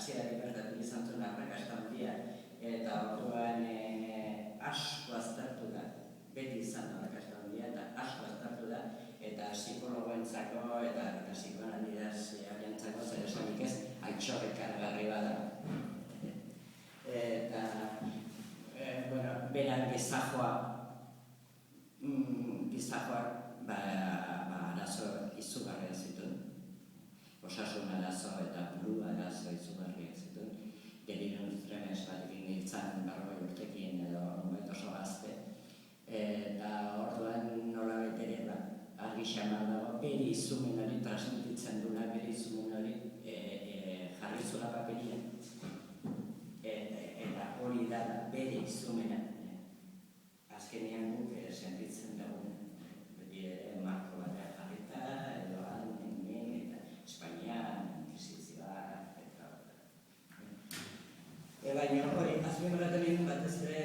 hasieratik bertatik izan zuen arrakasta handia, eta orduan asko aztertu da, beti izan da arrakasta handia, eta asko aztertu da, eta psikologoentzako eta psikoanalizatzaileentzako zer esanik ez, altxorrik kargarri bada. Eta, beran gizajoak arazo izugarriak zituen. Osasun arazo eta buru arazo izugarriak zituen. Delirium tremens batekin hiltzan 40 urtekin edo oso gazte. Eta orduan nolabait ere argi xamar dago, bere izumen hori transmititzen duela, bere izumen hori jarri zuela paperian. Eta hori da bere izumena. Azkenean guk sentitzen dugu. Beti ere marko batean jarrita, edo hemen, eta Espainian, inkisizioa, eta baina hori, azpimarratu egin batez ere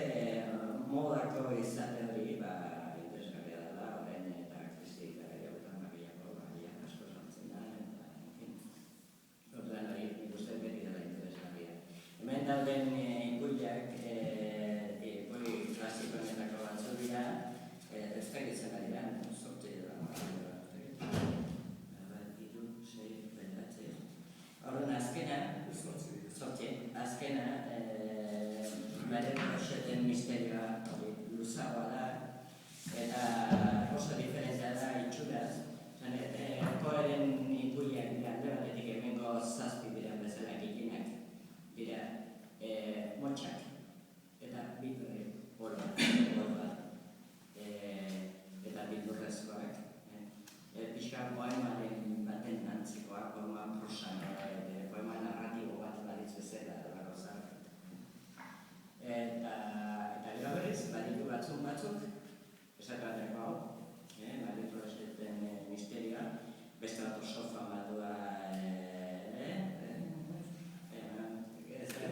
modako izate hori interesgarria dela, orain eta krisi garaia hauetan gehiago asko sortzen da, eta orduan hori nik uste beti dela interesgarria. Hemen dauden ikuiak, ikui klasikoenetako batzuk dira, ez dakitzen ari da, sortzi dira. Orduan azkena, Maren Rocheten misterioa luzagoa da, eta oso diferentzia da itxuraz. Koeren ikuiak dira, alde batetik hemengo 7 dira bezala gehienak dira motxak, eta oro bat, eta bildurrezkoak. Pixka poemaren baten antzikoa, poema prosan, poema narratibo bat balitz bezala delako zara. Eta gero berriz, baditu batzuk, esatrateko hau, Maren Rocheten misterioa, beste bat oso famatua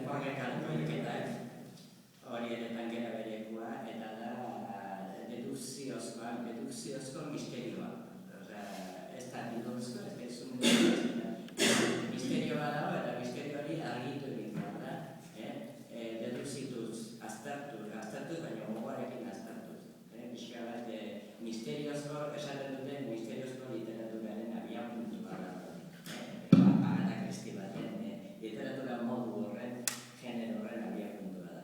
horrek alkoiketak, hori ere tankera berekua, eta da dedukziozko misterioa. Ez da bildurrezko, ez da izumen misterioa dago, eta misterio hori argitu egin behar da. Dedukzituz, aztertuz, baina gogoarekin aztertuz. Pixka bat, misteriozko, esaten duten, misteriozko literaturaren abiapuntua da. Agatha Christie baten, literatura modu horren, genero horren abiapuntua da.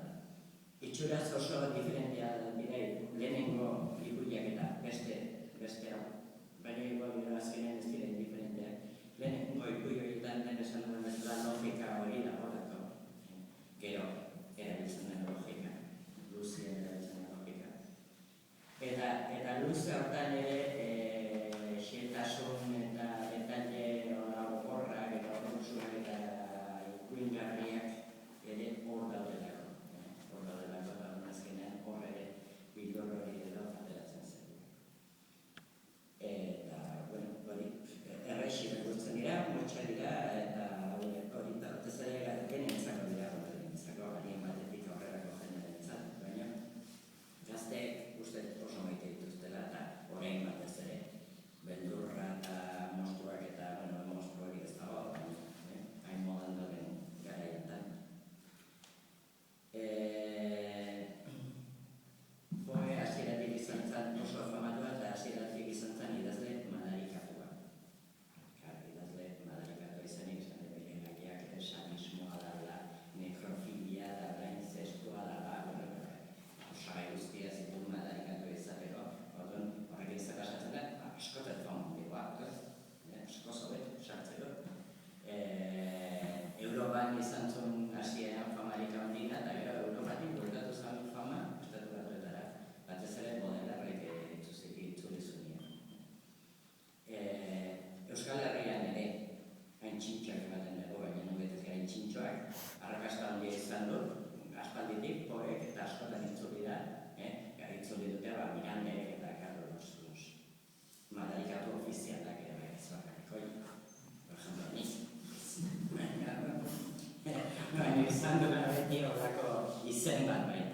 Itxuraz oso diferentia dira lehenengo ikuiak eta beste hau. Baina igual dira azkenean ez dira indiferenteak. Lehenengo ikui horietan den esan duen bezala logika hori dagoelako. Gero, erabiltzen den logika. Luzien erabiltzen den logika. Eta luze hortan ere xetasun eta detalle oporrak eta orduzuak eta ikuingarriak ere hor daudelako. Hor daudelako eta azkenean hor ere bilor hori edo ateratzen zen. Eta, hori errexi begurtzen dira, motxa dira, eta hori tartezare genentzako dira, genentzako harien batetik aurrerako generentzat, baina gazteek uste oso maite dituztela, eta orain batez ere beldurra eta monstruak eta, monstruak ez dago, hain modan dauden garaietan. Boe hasieratik izan zen oso famatua eta hasieratik izan zen idazle madarikatua. Idazle madarikatua izanik esan bere gakiak sadismoa dela, nekrofilia dela, incestua dela, osagai guztia zituen madarikatua izateko. Orduan horrekin zer pasatzen da, askotet famoa, asko zauet sartzeko. Europan izan zuen hasieran famarik handia, eta gero Europatik bueltatu zen fama, estatu batuetara, batez ere modelarrek itzuli zunien. Euskal Herrian ere, hain txintxoak ematen dugu, baina nubetez hain txintxoak, arrakasta handia izan du, aspalditik, poek eta askotan itzuli da, itzuli dute Mirandek eta Carlos madarikatu ofizialak ere izbakarrikoi, por ejemplo, ni. Baina izan duela beti horrako izen bat baita.